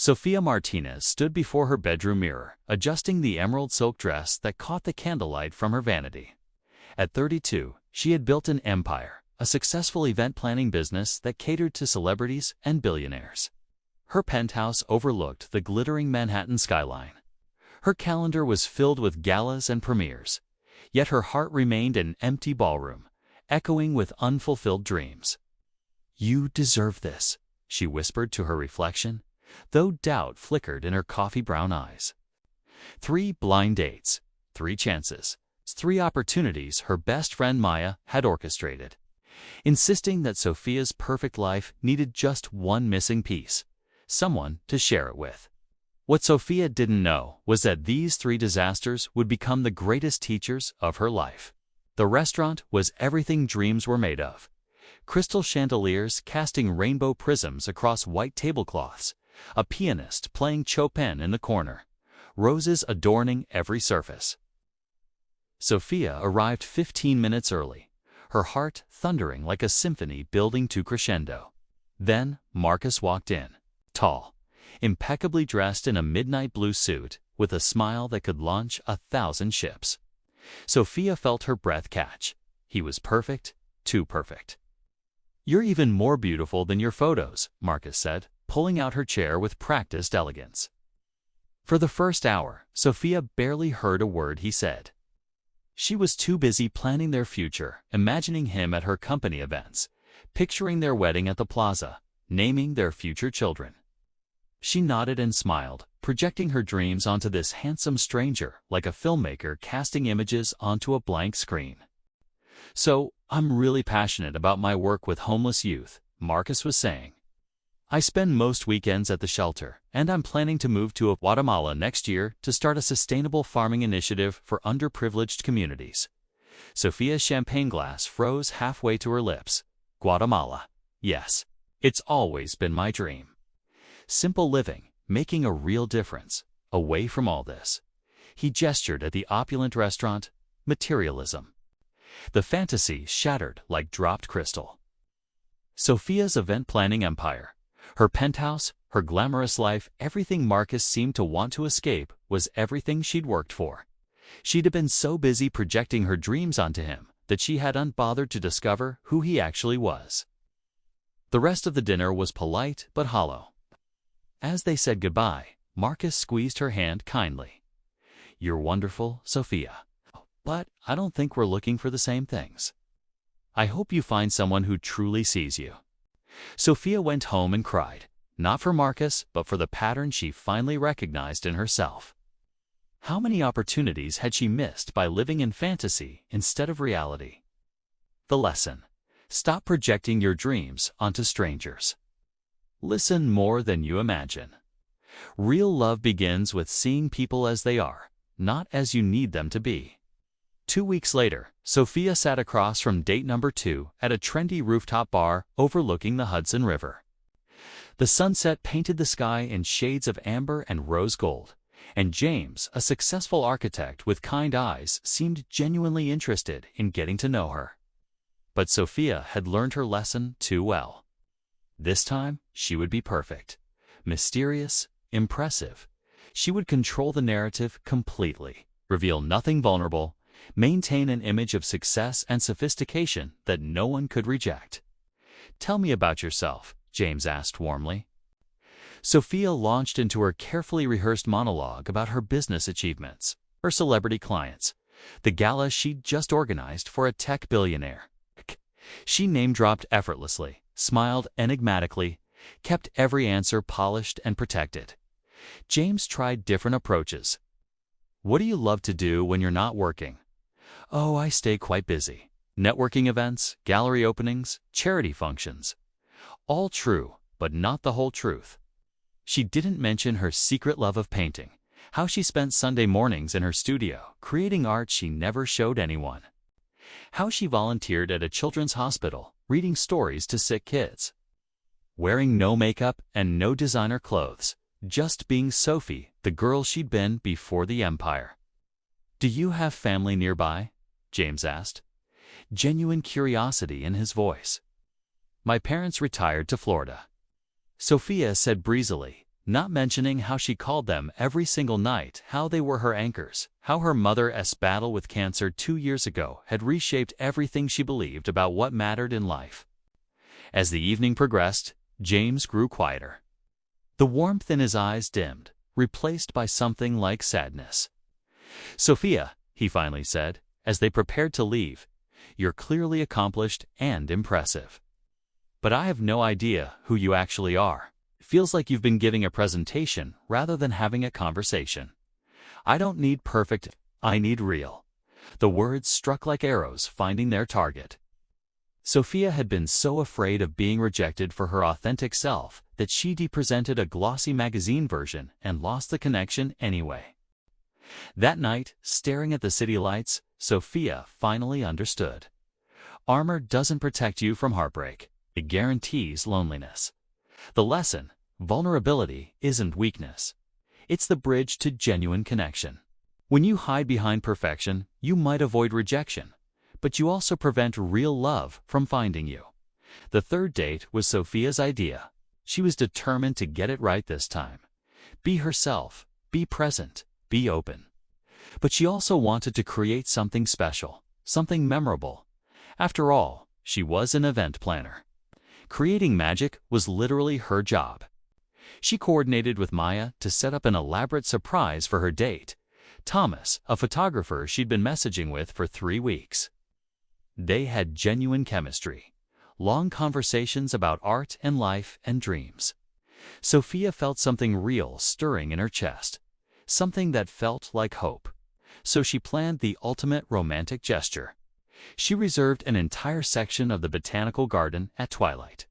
Sophia Martinez stood before her bedroom mirror, adjusting the emerald silk dress that caught the candlelight from her vanity. At 32, she had built an empire, a successful event planning business that catered to celebrities and billionaires. Her penthouse overlooked the glittering Manhattan skyline. Her calendar was filled with galas and premieres, yet her heart remained an empty ballroom, echoing with unfulfilled dreams. "You deserve this," she whispered to her reflection, though doubt flickered in her coffee-brown eyes. 3 blind dates, 3 chances, 3 opportunities her best friend Maya had orchestrated, insisting that Sophia's perfect life needed just one missing piece, someone to share it with. What Sophia didn't know was that these 3 disasters would become the greatest teachers of her life. The restaurant was everything dreams were made of. Crystal chandeliers casting rainbow prisms across white tablecloths, a pianist playing Chopin in the corner, roses adorning every surface. Sophia arrived 15 minutes early, her heart thundering like a symphony building to crescendo. Then Marcus walked in, tall, impeccably dressed in a midnight blue suit, with a smile that could launch 1,000 ships. Sophia felt her breath catch. He was perfect, too perfect. "You're even more beautiful than your photos," Marcus said, pulling out her chair with practiced elegance. For the first hour, Sophia barely heard a word he said. She was too busy planning their future, imagining him at her company events, picturing their wedding at the plaza, naming their future children. She nodded and smiled, projecting her dreams onto this handsome stranger like a filmmaker casting images onto a blank screen. "So, I'm really passionate about my work with homeless youth," Marcus was saying. "I spend most weekends at the shelter, and I'm planning to move to Guatemala next year to start a sustainable farming initiative for underprivileged communities." Sophia's champagne glass froze halfway to her lips. "Guatemala. Yes, it's always been my dream. Simple living, making a real difference, away from all this." He gestured at the opulent restaurant. "Materialism." The fantasy shattered like dropped crystal. Sophia's event planning empire, her penthouse, her glamorous life, everything Marcus seemed to want to escape, was everything she'd worked for. She'd been so busy projecting her dreams onto him that she had unbothered to discover who he actually was. The rest of the dinner was polite but hollow. As they said goodbye, Marcus squeezed her hand kindly. "You're wonderful, Sophia. But I don't think we're looking for the same things. I hope you find someone who truly sees you." Sophia went home and cried, not for Marcus, but for the pattern she finally recognized in herself. How many opportunities had she missed by living in fantasy instead of reality? The lesson: stop projecting your dreams onto strangers. Listen more than you imagine. Real love begins with seeing people as they are, not as you need them to be. 2 weeks later, Sophia sat across from date number 2 at a trendy rooftop bar overlooking the Hudson River. The sunset painted the sky in shades of amber and rose gold, and James, a successful architect with kind eyes, seemed genuinely interested in getting to know her. But Sophia had learned her lesson too well. This time, she would be perfect, mysterious, impressive. She would control the narrative completely, reveal nothing vulnerable, maintain an image of success and sophistication that no one could reject. "Tell me about yourself," James asked warmly. Sophia launched into her carefully rehearsed monologue about her business achievements, her celebrity clients, the gala she'd just organized for a tech billionaire. She name-dropped effortlessly, smiled enigmatically, kept every answer polished and protected. James tried different approaches. "What do you love to do when you're not working?" "Oh, I stay quite busy. Networking events, gallery openings, charity functions." All true, but not the whole truth. She didn't mention her secret love of painting, how she spent Sunday mornings in her studio, creating art she never showed anyone. How she volunteered at a children's hospital, reading stories to sick kids. Wearing no makeup and no designer clothes, just being Sophie, the girl she'd been before the empire. "Do you have family nearby?" James asked, genuine curiosity in his voice. "My parents retired to Florida." Sophia said breezily, not mentioning how she called them every single night, how they were her anchors, how her mother's battle with cancer 2 years ago had reshaped everything she believed about what mattered in life. As the evening progressed, James grew quieter. The warmth in his eyes dimmed, replaced by something like sadness. "Sophia," he finally said, as they prepared to leave, "you're clearly accomplished and impressive. But I have no idea who you actually are. Feels like you've been giving a presentation rather than having a conversation. I don't need perfect, I need real." The words struck like arrows, finding their target. Sophia had been so afraid of being rejected for her authentic self that she presented a glossy magazine version and lost the connection anyway. That night, staring at the city lights, Sophia finally understood. Armor doesn't protect you from heartbreak. It guarantees loneliness. The lesson: vulnerability isn't weakness. It's the bridge to genuine connection. When you hide behind perfection, you might avoid rejection, but you also prevent real love from finding you. The third date was Sophia's idea. She was determined to get it right this time. Be herself, be present, be open. But she also wanted to create something special, something memorable. After all, she was an event planner. Creating magic was literally her job. She coordinated with Maya to set up an elaborate surprise for her date, Thomas, a photographer she'd been messaging with for 3 weeks. They had genuine chemistry, long conversations about art and life and dreams. Sophia felt something real stirring in her chest, something that felt like hope. So she planned the ultimate romantic gesture. She reserved an entire section of the botanical garden at twilight.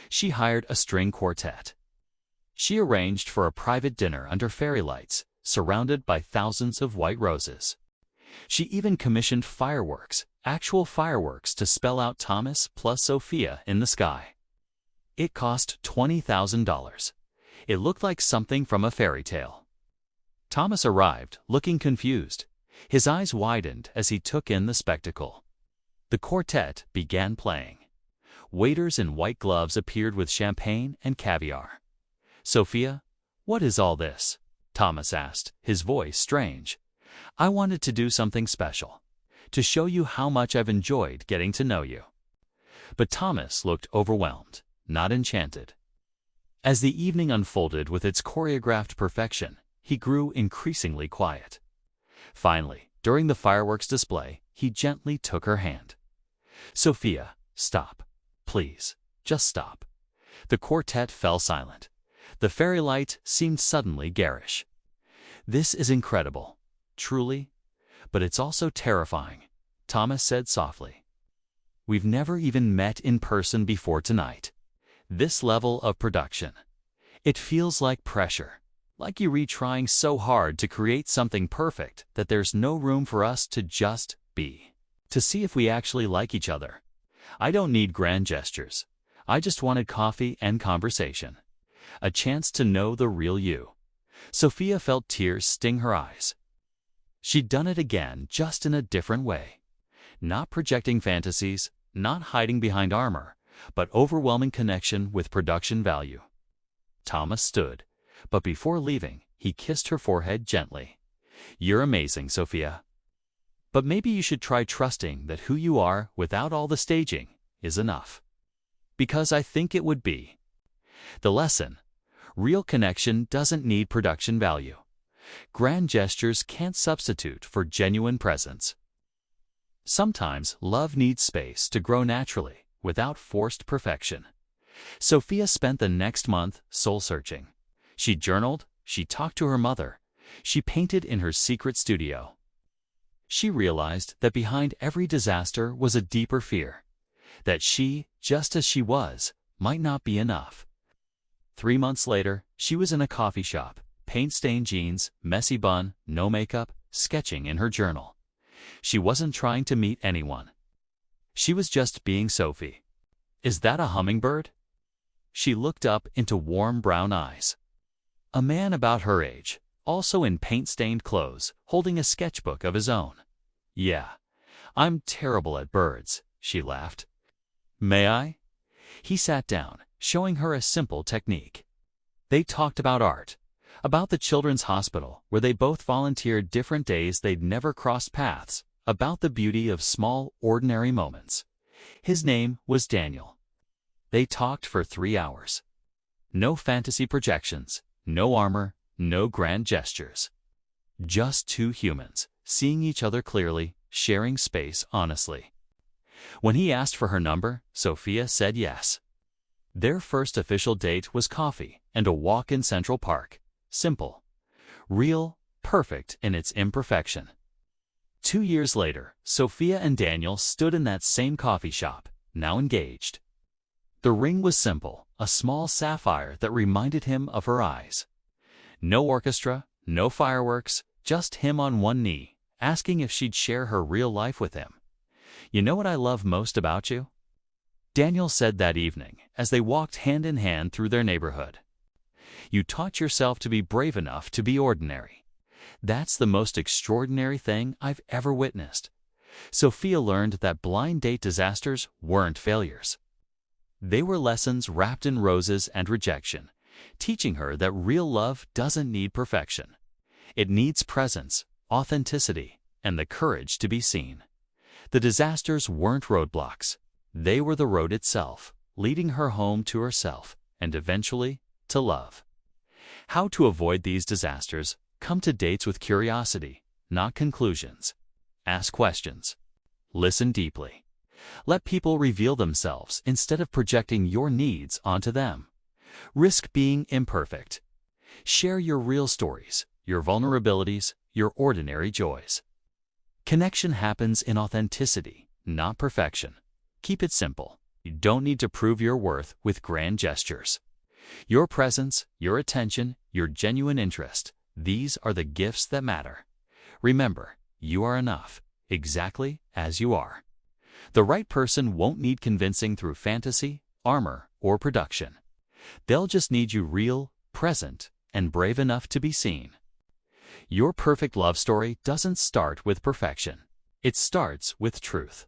She hired a string quartet. She arranged for a private dinner under fairy lights, surrounded by thousands of white roses. She even commissioned fireworks, actual fireworks, to spell out Thomas plus Sophia in the sky. It cost $20,000. It looked like something from a fairy tale. Thomas arrived, looking confused. His eyes widened as he took in the spectacle. The quartet began playing. Waiters in white gloves appeared with champagne and caviar. "Sophia, what is all this?" Thomas asked, his voice strange. "I wanted to do something special, to show you how much I've enjoyed getting to know you." But Thomas looked overwhelmed, not enchanted. As the evening unfolded with its choreographed perfection, he grew increasingly quiet. Finally, during the fireworks display, he gently took her hand. "Sophia, stop. Please, just stop." The quartet fell silent. The fairy light seemed suddenly garish. "This is incredible, truly, but it's also terrifying," Thomas said softly. "We've never even met in person before tonight. This level of production. It feels like pressure, like you're retrying so hard to create something perfect that there's no room for us to just be, to see if we actually like each other. I don't need grand gestures. I just wanted coffee and conversation. A chance to know the real you." Sophia felt tears sting her eyes. She'd done it again, just in a different way. Not projecting fantasies, not hiding behind armor, but overwhelming connection with production value. Thomas stood, but before leaving, he kissed her forehead gently. "You're amazing, Sophia. But maybe you should try trusting that who you are, without all the staging, is enough. Because I think it would be." The lesson: real connection doesn't need production value. Grand gestures can't substitute for genuine presence. Sometimes love needs space to grow naturally, without forced perfection. Sophia spent the next month soul-searching. She journaled, she talked to her mother, she painted in her secret studio. She realized that behind every disaster was a deeper fear, that she, just as she was, might not be enough. 3 months later, she was in a coffee shop, paint-stained jeans, messy bun, no makeup, sketching in her journal. She wasn't trying to meet anyone. She was just being Sophie. "Is that a hummingbird?" She looked up into warm brown eyes. A man about her age, also in paint-stained clothes, holding a sketchbook of his own. "Yeah, I'm terrible at birds," she laughed. "May I?" He sat down, showing her a simple technique. They talked about art, about the children's hospital, where they both volunteered different days they'd never crossed paths, about the beauty of small, ordinary moments. His name was Daniel. They talked for 3 hours. No fantasy projections, no armor, no grand gestures. Just two humans, seeing each other clearly, sharing space honestly. When he asked for her number, Sophia said yes. Their first official date was coffee and a walk in Central Park. Simple. Real, perfect in its imperfection. 2 years later, Sophia and Daniel stood in that same coffee shop, now engaged. The ring was simple, a small sapphire that reminded him of her eyes. No orchestra, no fireworks, just him on one knee, asking if she'd share her real life with him. "You know what I love most about you?" Daniel said that evening, as they walked hand in hand through their neighborhood. "You taught yourself to be brave enough to be ordinary. That's the most extraordinary thing I've ever witnessed." Sophia learned that blind date disasters weren't failures. They were lessons wrapped in roses and rejection, teaching her that real love doesn't need perfection. It needs presence, authenticity, and the courage to be seen. The disasters weren't roadblocks. They were the road itself, leading her home to herself, and eventually to love. How to avoid these disasters? Come to dates with curiosity, not conclusions. Ask questions. Listen deeply. Let people reveal themselves instead of projecting your needs onto them. Risk being imperfect. Share your real stories, your vulnerabilities, your ordinary joys. Connection happens in authenticity, not perfection. Keep it simple. You don't need to prove your worth with grand gestures. Your presence, your attention, your genuine interest, these are the gifts that matter. Remember, you are enough, exactly as you are. The right person won't need convincing through fantasy, armor, or production. They'll just need you real, present, and brave enough to be seen. Your perfect love story doesn't start with perfection. It starts with truth.